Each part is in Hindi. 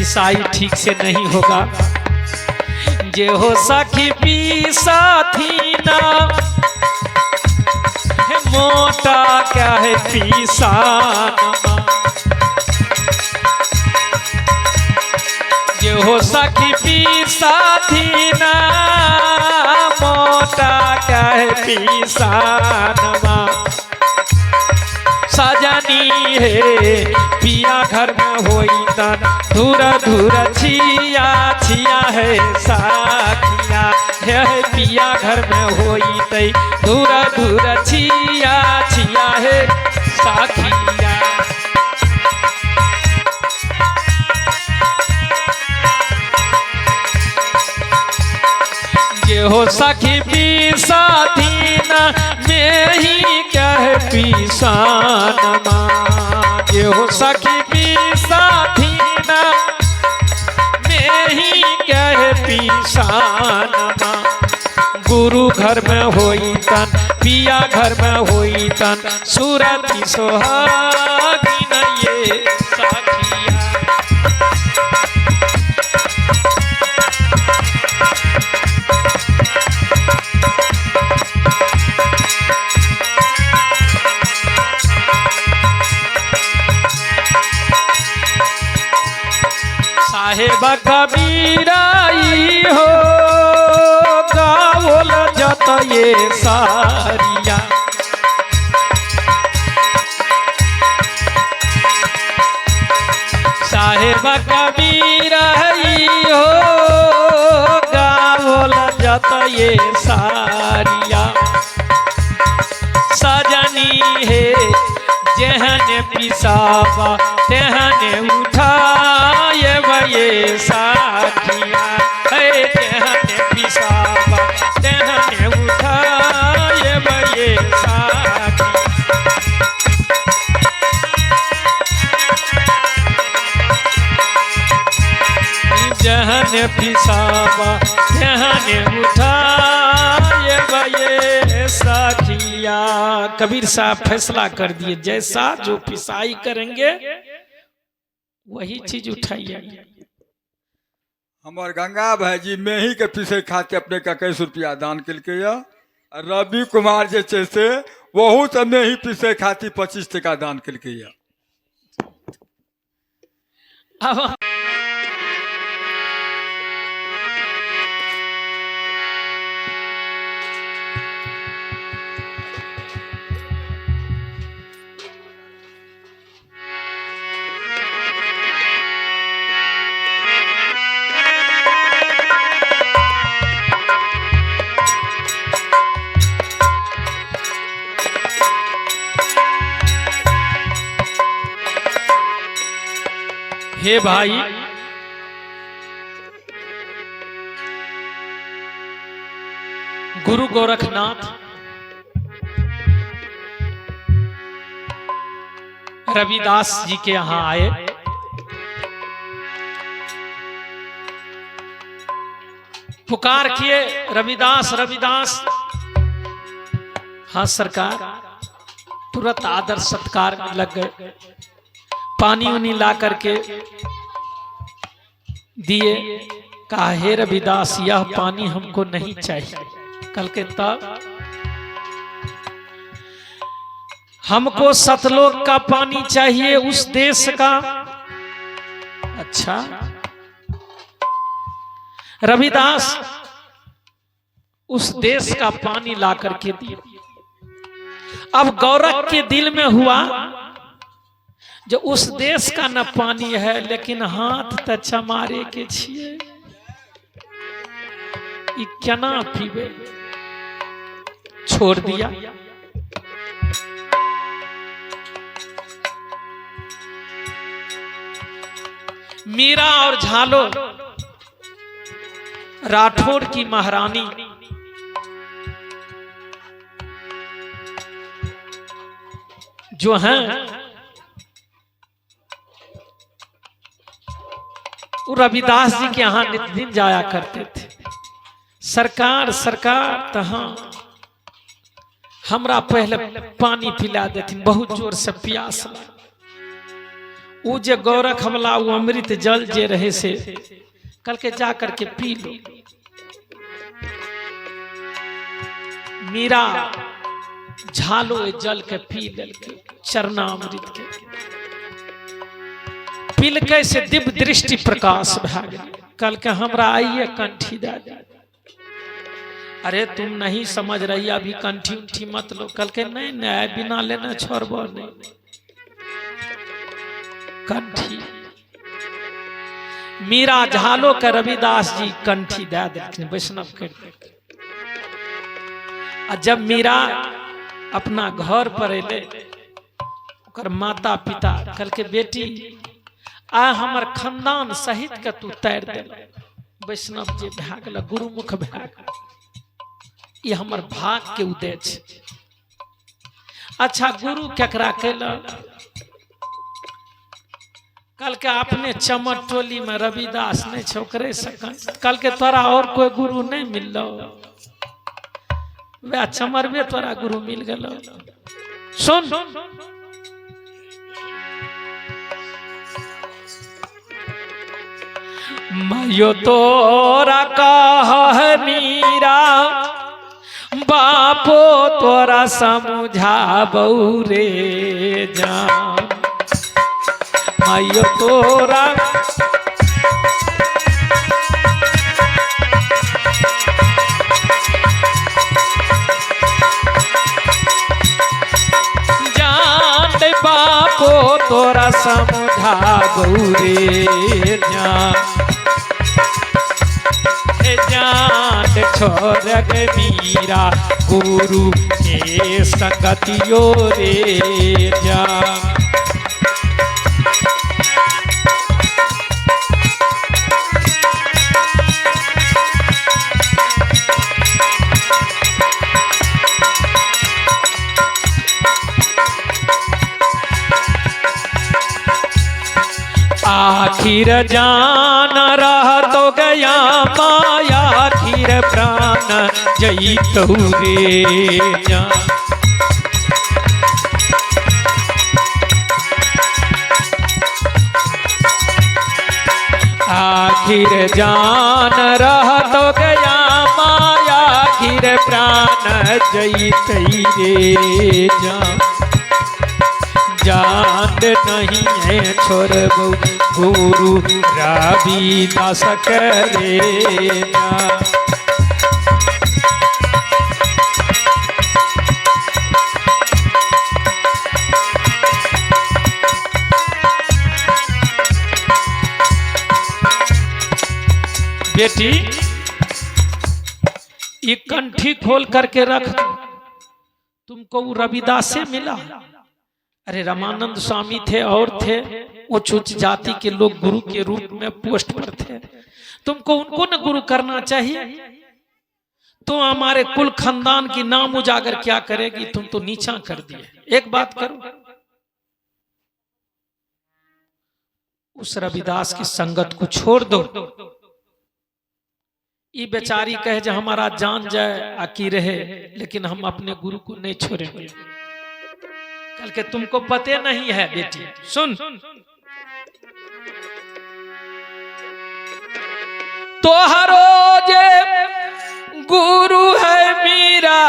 पिसाई ठीक से नहीं होगा। जे हो सखी पीसा थी ना मोटा क्या है पीसानमा। जे हो सखी पीसा थी ना मोटा क्या है पीसानमा। सजनी है पिया घर में होई तन धूर धूर छिया छिया है साखिया है पिया घर में होई तई धूर धूर छिया छिया है साखिया। ये हो सखी पीसा थी ना मैं ही क्या है पीसानमा। ये हो सखी पीसा थी ना मैं ही क्या है पीसानमा। गुरु घर में होई तन पिया घर में होई तन सूरत सोहागी न ये साखिया। साहेब कबीराई हो गावल जत ये सारिया। साहेब कबीराई हो गावल जत ये सारिया। सजनी है जेहने पिसावा तेहने उठाए ये साखिया है। तेहने पिसावा तेहने उठाए ये साखिया। जहने पिसावा तेहने उठाए ये साखिया। कबीर साहब फैसला कर दिए जैसा जो पिसाई करेंगे वही चीज उठाइए। हमार गंगा भाई जी में ही के पीछे खाते अपने का 21 रुपया दान के लिए रवि कुमार जे से वहू सब में ही पीछे खाती 25 टका दान के लिए। हे भाई गुरु गोरखनाथ रविदास जी के यहां आए। पुकार किए रविदास रविदास। हाँ सरकार। तुरंत आदर सत्कार में लग गए। पानी उनी ला करके दिए। कहा हे रविदास यह पानी हमको नहीं चाहिए। कल के तब हमको सतलोक का पानी चाहिए उस देश का। अच्छा रविदास उस देश का पानी ला करके दिए। अब गोरख के दिल में हुआ जो उस देश का न पानी है लेकिन हाथ त चमारे के छिए ई केना पीबे। छोड़ दिया। मीरा और झालो राठौड़ की महारानी जो हैं वो रविदास जी के यहाँ नित्य जाया करते थे। सरकार सरकार तहाँ हमरा पहले पानी पिला देती बहुत जोर से प्यास लगा। वो जे गौरख वाला वो अमृत जल जे रहे से कल के जा करके पी लो। मीरा झालो ए जल के पी ले चरणामृत के पिलके से दिव्य दृष्टि प्रकाश भा गया। कल के हमरा आइए कंठी दे। अरे तुम नहीं समझ रही अभी कंठी उठी मत लो। कल के नहीं नहीं बिना लेना छोड़बो नहीं कंठी। मीरा झालो के रविदास जी कंठी दे देलखिन वैष्णव कर। जब मीरा अपना घर पर अले ओकर माता पिता कल के बेटी आ हमर खानदान सहित के तू तैर दे। वैष्णव जी भए गेल गुरुमुख भए गेल। ये हमर भाग के उदय छै। अच्छा गुरु केकरा कैला कल के अपने चमर टोली में रविदास नहीं छोकरे सक। कल के तोरा और कोई गुरु नहीं मिललो वह चमर में तोरा गुरु मिल गलो। सुन मायो तोरा कह मीरा बापो तोरा समझाबौ रे जान। मायो तोरा जान बापो तोरा समझाबौ रे जान। जान छोड़ मीरा गुरु के संगतियो रे जा। आखिर जान रह तो गया माया आखिर प्राण जईतौ रे जान। आखिर जान रह तो गया माया आखिर प्राण जईतै रे जान। जान नहीं है छोड़बौ गुरु रविदास करे ना। बेटी ये कंठी खोल करके रख तुमको वो रविदास से मिला। अरे रामानंद स्वामी थे और थे उच्च उच्च जाति के लोग गुरु के रूप में पोस्ट पर थे। तुमको उनको न गुरु करना चाहिए। तो हमारे कुल खानदान की नाम उजागर क्या करेगी। तुम तो नीचा कर दिए। एक बात करो उस रविदास की संगत को छोड़ दो। ये बेचारी कहे जो हमारा जान जाए आकी रहे लेकिन हम अपने गुरु को नहीं छोड़ेंगे। कल के तुमको पते नहीं है बेटी। सुन तोहरो जे गुरु है मीरा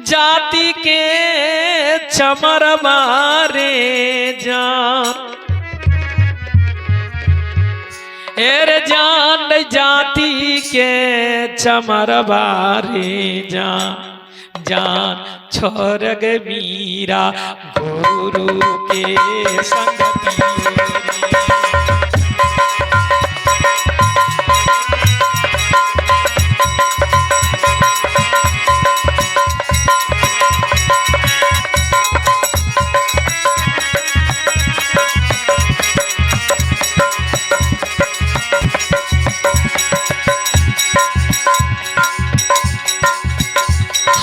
जाति के चमर मारे जान। एर जान जाति के चमर मारे जान। जान छोड़ गे मीरा गुरु के संगति।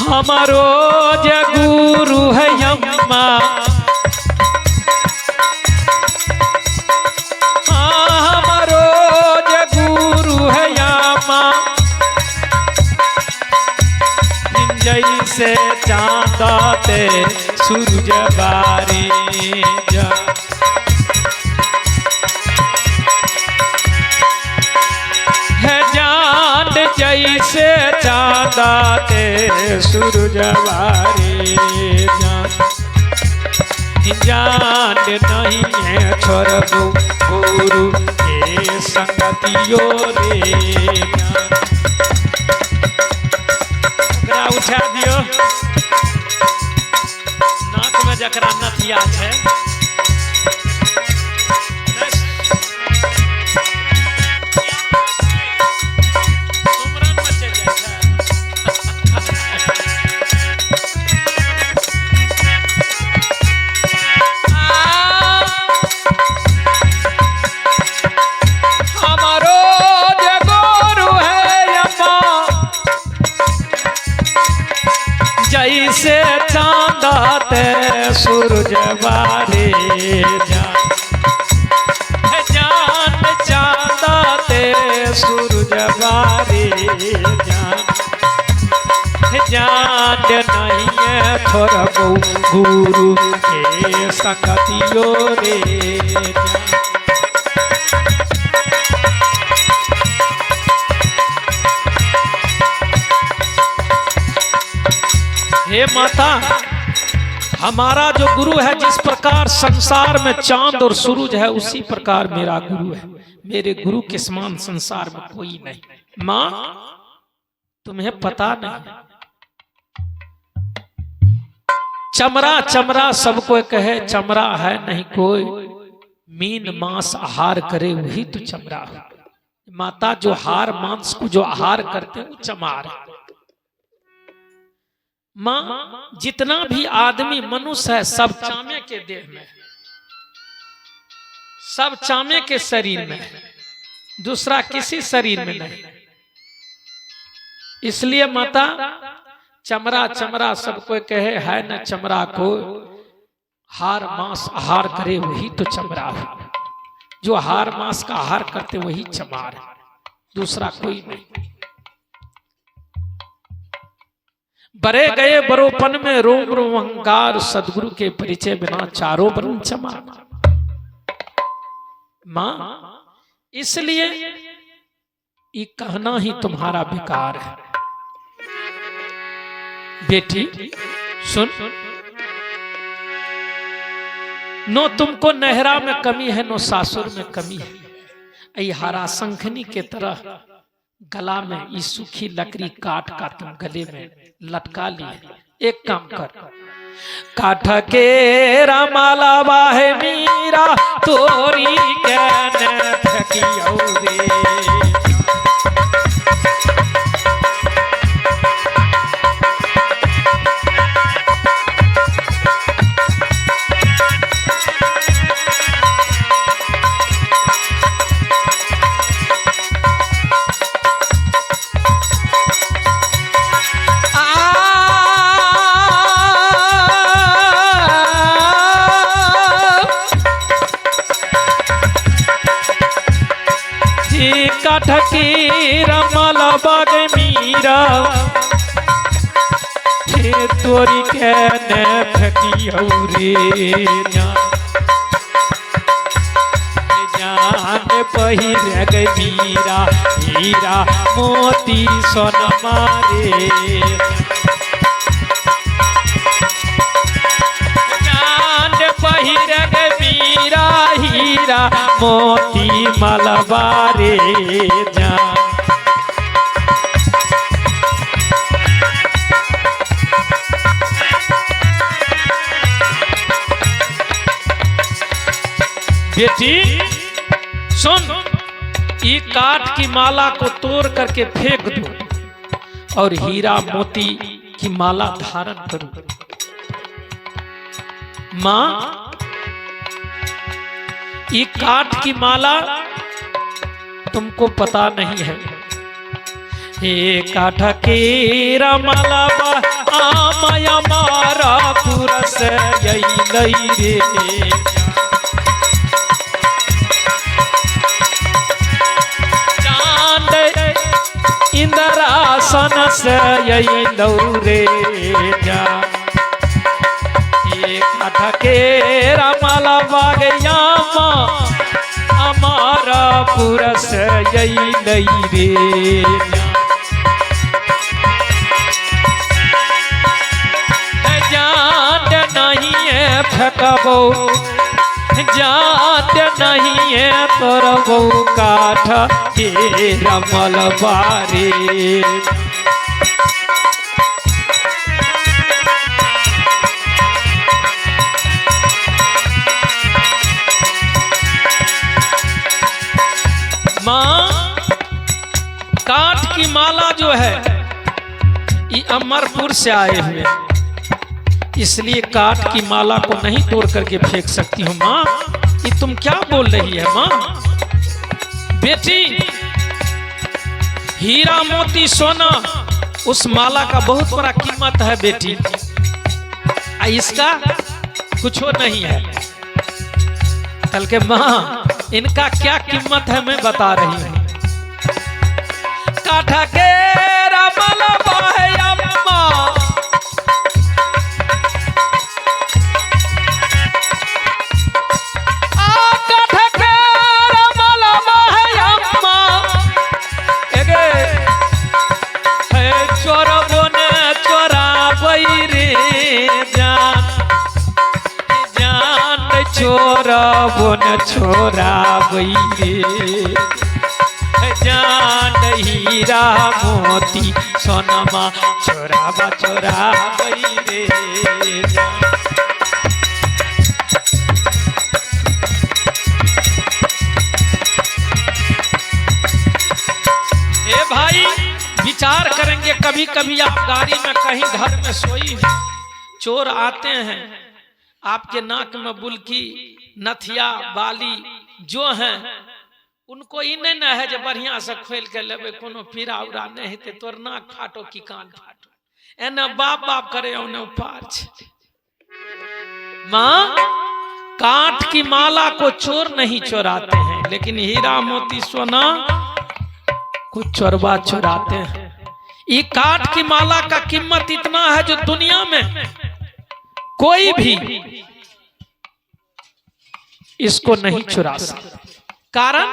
हमारो गुरु है अम्मा हमारो गुरु है अम्मा। जैसे चांद ते सूरज बारे जा। है जान जैसे चांदा ते सूरज बारे जा। जान नहीं है छोड़बू गुरु के संगतियो रे जान। उठा दियो नाक में जकरा नथिया है। जैसे चांदा ते सूरज बारे जान। जान चांदा ते सूरज बारे जान। जान नहीं है छोड़बू गुरु के संगतियो रे जान। हे माता, हमारा जो गुरु है, जिस प्रकार संसार में चांद और सूरज है उसी प्रकार मेरा गुरु है। मेरे गुरु के समान संसार में कोई नहीं। माँ तुम्हें पता नहीं, चमरा चमरा सबको कहे चमरा है नहीं कोई, मीन मांस आहार करे वही तो चमरा है। माता जो हार मांस को जो आहार करते वो चमार है। मां जितना भी आदमी मनुष्य है सब चामे के देह में, सब चामे के शरीर में, दूसरा किसी शरीर में नहीं। इसलिए माता चमरा चमरा सबको कहे है न चमरा को, हार मांस आहार करे वही तो चमरा है। जो हार मांस का आहार करते वही चमार है, दूसरा कोई नहीं। बरे गए बरोपन में रोम रोम अहंकार, सदगुरु के परिचय बिना चारों वर्ण चमार। मां इसलिए ये कहना ही तुम्हारा बेकार है। बेटी सुन, नो तुमको नहरा में कमी है, नो सासुर में कमी है। ऐ हरा शंखनी के तरह गला में ये सूखी लकड़ी काट का तुम गले में लटका लिए। एक काम कर, काठ के रामाला बाहे मीरा तोरी कहने थकियो रे। काठकी रमल बाग मीरा हे तोरी कहने थकियो रे। जान पहिर गई मीरा हीरा मोती सोनमा रे। जान पहिर गई मीरा हीरा मोती मलबारे जा। बेटी सुन, ये काठ की माला को तोड़ करके फेंक दो और हीरा मोती की माला धारण करो। मां ये काठ की माला तुमको पता नहीं है। ये काठ की माला आमाया मारा पुरस यही लई रे। चांद इंद्रासन से यही लौरे जा। काठ के रामाला बागयामा हमारा पुरस यही नहीं रे जात नहीं है फेंकबो जात नहीं है तोरबो काठ के रमल बारे माँ काठ की माला जो है ये अमरपुर से आए हुए, इसलिए काठ की माला को नहीं तोड़ करके फेंक सकती हूँ। माँ ये तुम क्या बोल रही है माँ? बेटी हीरा मोती सोना उस माला का बहुत बड़ा कीमत है बेटी, इसका कुछ नहीं है। कल के माँ इनका क्या कीमत है मैं बता रही हूँ। काठ के रमल बाहयम्मा छोरा बोन छोरा रे जान हीरा मोती सोनमा छोरा छोरा रे ए भाई विचार करेंगे, कभी कभी आप गाड़ी में कहीं घर में सोई चोर आते हैं, आपके नाक में बुलकी नथिया बाली जो हैं उनको ही नहीं है जो बढ़िया से खोल के लेबे, कोनो पीरा उड़ा नहीं हेते तोर नाक फाटो की कान फाटो एना बाप बाप करे उन्हें पार छे। माँ काठ की माला को चोर नहीं चोराते हैं, लेकिन हीरा मोती सोना को चोरवा चोराते हैं। ये काठ की माला का कीमत इतना है जो दुनिया में कोई भी इसको नहीं चुरा सकता। कारण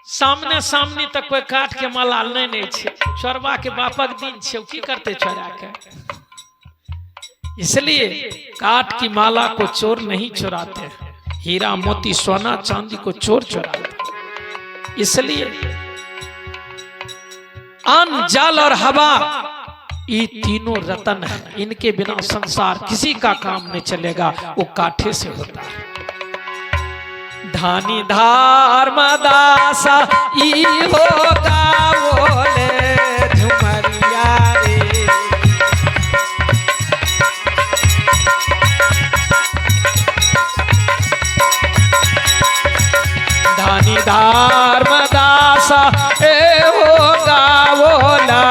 सामने सामने तक कोई काठ के माला नहीं छे, चोरवा के बापक दिन छे की करते चोरा के। इसलिए काठ की माला को चोर नहीं चुराते, हीरा मोती सोना चांदी को चोर चुराते। इसलिए अन्न जल और हवा ये तीनों रतन है, इनके बिना संसार किसी का काम नहीं चलेगा, वो काठे से होता है। धानी धार मदासा ई होगा बोले झुमरिया रे धानी धार मदासा ए होगा बोला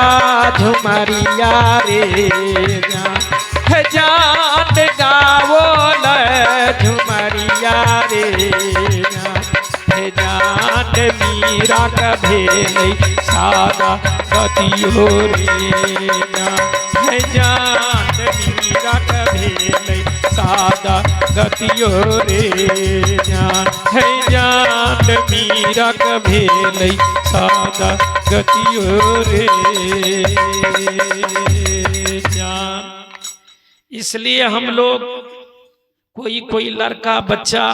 झुमरिया रे जान गावो ल झुमरिया रे जान मीरा कभेल सादा कतियो रे जान मीरा कभेल सादा गतियो रे जान मीरा कभेल सादा गतियो रे जान। इसलिए हम लोग कोई लड़का बच्चा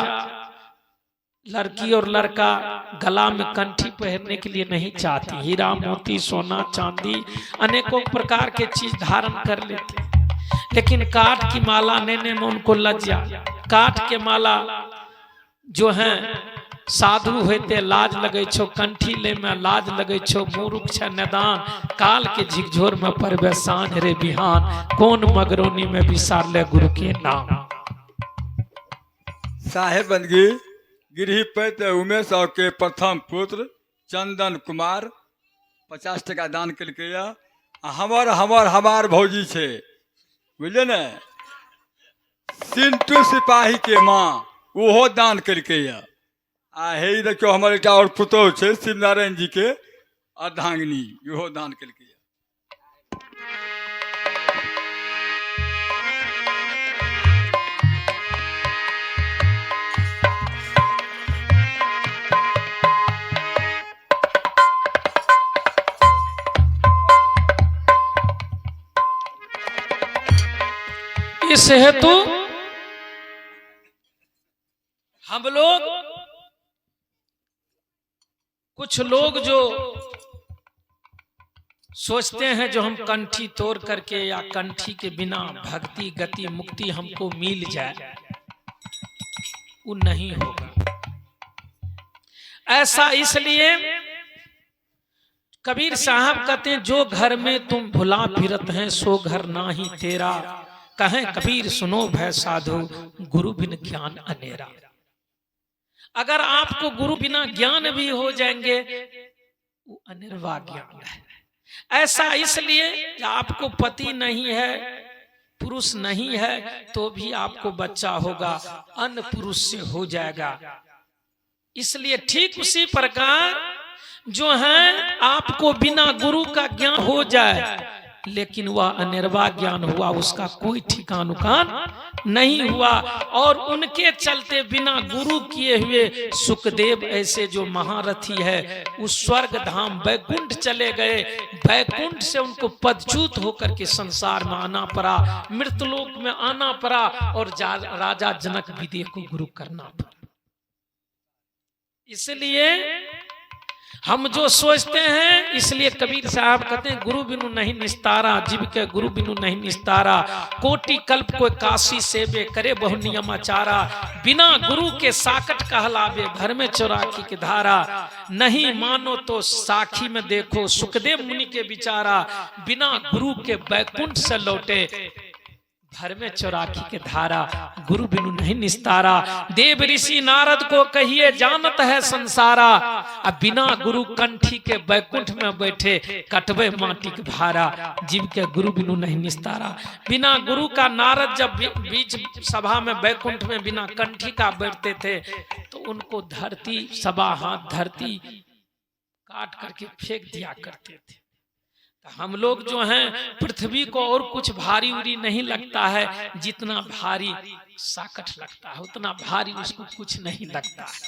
लड़की और लड़का गला में कंठी पहनने के लिए नहीं चाहती, हीरा मोती सोना चांदी अनेकों प्रकार के चीज धारण कर लेते, लेकिन काठ की माला लेने में उनको लज्जा। काठ के माला जो है साधु होते लाज लगे छो, कंठी ले में लाज लगे छो, मूर्ख छ नदान काल के झिकझोर में परबे सांझ रे बिहान, कौन मगरोनी में विसार ले गुरु के नाम। साहेब बंदगी गिरही पैत उमेश और के प्रथम पुत्र चंदन कुमार 50 टका दान कलके हमार भौजी छे बुझले ने सिंटू सिपाही के माँ वो दान कलके आ हे देखियो हमारे एक और पुतौह छे शिव नारायण जी के अर्धांगिनी इहो दान कलके। इस हेतु हम लोग, कुछ लोग जो सोचते हैं जो हम कंठी तोड़ करके या कंठी के बिना भक्ति गति मुक्ति हमको मिल जाए, वो नहीं होगा। ऐसा इसलिए कबीर साहब कहते हैं, जो घर में तुम भुला फिरत हैं सो घर ना ही तेरा, कहें कबीर सुनो भय साधु गुरु बिन ज्ञान अनेरा। अगर आपको गुरु बिना ज्ञान भी हो जाएंगे वो अनिर्वाह ज्ञान है। ऐसा इसलिए आपको पति नहीं है, पुरुष नहीं है, तो भी आपको बच्चा होगा, अन्य पुरुष से हो जाएगा। इसलिए ठीक उसी प्रकार जो है आपको बिना गुरु का ज्ञान हो जाए लेकिन वह अनिर्वाह ज्ञान हुआ, उसका कोई ठिकान उकान नहीं हुआ। और उनके चलते बिना गुरु किए हुए सुखदेव ऐसे जो महारथी है उस स्वर्ग धाम बैकुंठ चले गए। बैकुंठ से उनको पदच्युत होकर के संसार में आना पड़ा, मृतलोक में आना पड़ा और राजा जनक विदेह को गुरु करना पड़ा। इसलिए हम जो सोचते हैं, इसलिए कबीर साहब कहते हैं गुरु बिनु नहीं निस्तारा, जीव के गुरु बिनु नहीं निस्तारा, कोटि कल्प को काशी सेवे करे बहु नियम आचारा, बिना गुरु के साकट कहलावे घर में चौराखी की धारा, नहीं मानो तो साखी में देखो सुखदेव मुनि के विचारा, बिना गुरु के बैकुंठ से लौटे घर में चौराखी के धारा, गुरु बिनु नहीं निस्तारा, देव ऋषि नारद को कहिए जानत है संसारा, अब बिना गुरु कंठी के बैकुंठ में बैठे कटवे माटी के भारा, जीव के गुरु बिनु नहीं निस्तारा। बिना गुरु का नारद जब बीच सभा में बैकुंठ में बिना कंठी का बैठते थे तो उनको धरती सभा हाथ धरती काट करके फेंक दिया करते थे। हम लोग जो हैं पृथ्वी को और कुछ भारी उरी नहीं लगता है, जितना भारी साकट लगता है उतना भारी उसको कुछ नहीं लगता है।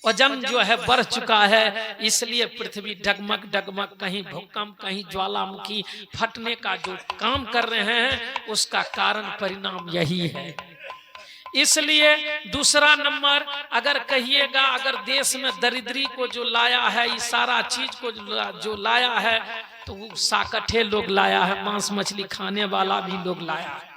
वजन जो है बढ़ चुका है, इसलिए पृथ्वी डगमग डगमग, कहीं भूकंप कहीं ज्वालामुखी फटने का जो काम कर रहे हैं उसका कारण परिणाम यही है। इसलिए दूसरा नंबर अगर कहिएगा, अगर देश में दरिद्री को जो लाया है, इस सारा चीज को जो लाया है तो वो साकठे लोग लाया है, मांस मछली खाने वाला भी लोग लाया है।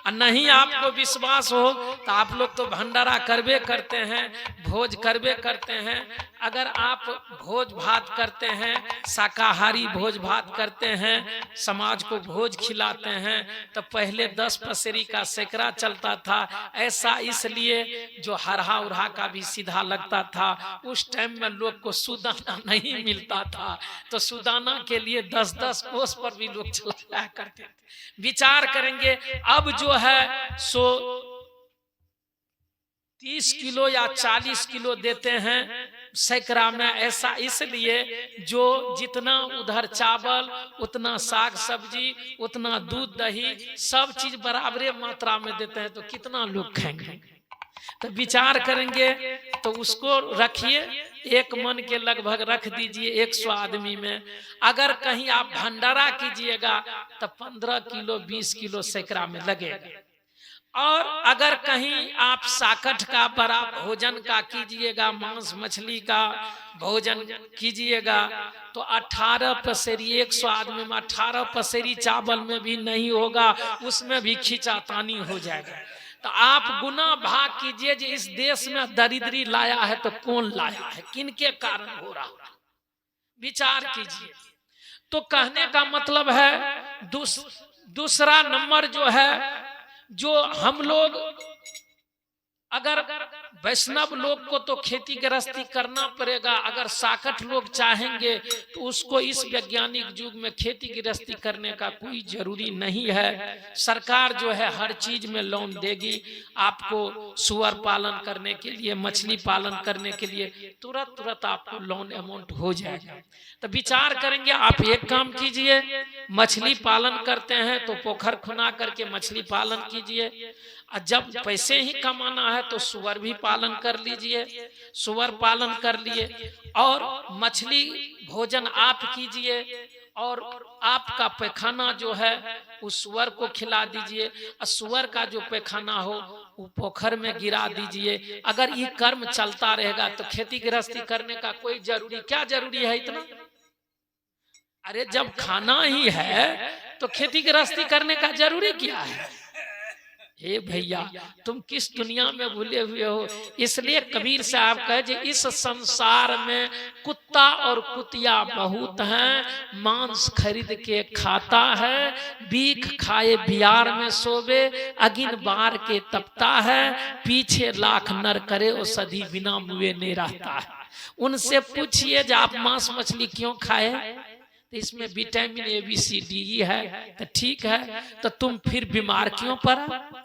और नहीं आपको विश्वास हो तो आप लोग तो भंडारा करबे करते हैं, भोज करबे करते हैं। अगर आप भोज भात करते हैं, शाकाहारी भोज भात करते हैं, समाज को भोज खिलाते हैं, तो पहले 10 पसेरी का सैकड़ा चलता था। ऐसा इसलिए जो हरहा उरहा का भी सीधा लगता था। उस टाइम में लोग को सुदाना नहीं मिलता था, तो सुदाना के लिए 10-10 कोस पर भी लोग चलाया करते थे। विचार करेंगे अब जो है सो 30 किलो या 40 किलो देते हैं सैकड़ा में। ऐसा इसलिए जो जितना उधर चावल उतना साग सब्जी उतना दूध दही सब चीज बराबरे मात्रा में देते हैं, तो कितना लोग खाएंगे। तो विचार करेंगे तो उसको रखिए, 1 मन के लगभग रख दीजिए 100 आदमी में। अगर कहीं आप भंडारा कीजिएगा तो 15 किलो 20 किलो सैकड़ा में लगेगा। और अगर कहीं आप साकट का बड़ा भोजन का कीजिएगा, मांस मछली का भोजन कीजिएगा, तो 18 पसेरी 100 आदमी में 18 पसेरी चावल में भी नहीं होगा, उसमें भी खींचातानी हो जाएगा। तो आप गुना भाग कीजिए कि इस देश में दरिद्री लाया है तो कौन लाया है, किनके कारण हो रहा है, विचार कीजिए। तो कहने का मतलब है दूसरा नंबर जो है, जो हम लोग अगर वैष्णव लोग को तो खेती गृहस्थी करना पड़ेगा, अगर साकट लोग चाहेंगे तो उसको इस वैज्ञानिक युग में खेती गृहस्थी करने का कोई जरूरी नहीं है। सरकार जो है हर चीज में लोन देगी आपको, सुअर पालन करने के लिए, मछली पालन करने के लिए तुरंत आपको लोन अमाउंट हो जाएगा। तो विचार करेंगे, आप एक काम कीजिए, मछली पालन करते हैं तो पोखर खुना करके मछली पालन कीजिए। जब पैसे ही कमाना है तो सुअर भी पालन कर लीजिए, सुअर पालन कर लिए और मछली भोजन आप कीजिए और आपका पैखाना जो है उस सुअर को खिला दीजिए, और सुअर का जो पैखाना हो वो पोखर में गिरा दीजिए। अगर ये कर्म चलता रहेगा तो खेती गृहस्थी करने का कोई क्या जरूरी है इतना? अरे जब खाना ही है तो खेती गृहस्थी करने का जरूरी क्या है? हे भैया, तुम किस दुनिया में भूले हुए हो। इसलिए कबीर साहब कहे इस संसार में कुत्ता और कुतिया बहुत हैं, मांस खरीद के खाता है, बीख खाए बियार में सोवे, अगिन बार के तपता है, पीछे लाख नर करे वो सदी बिना मुए नहीं रहता है। उनसे पूछिए जो आप मांस मछली क्यों खाए, तो इसमें विटामिन ABCDE है, तो ठीक है, तो तुम फिर बीमार क्यों पड़ा?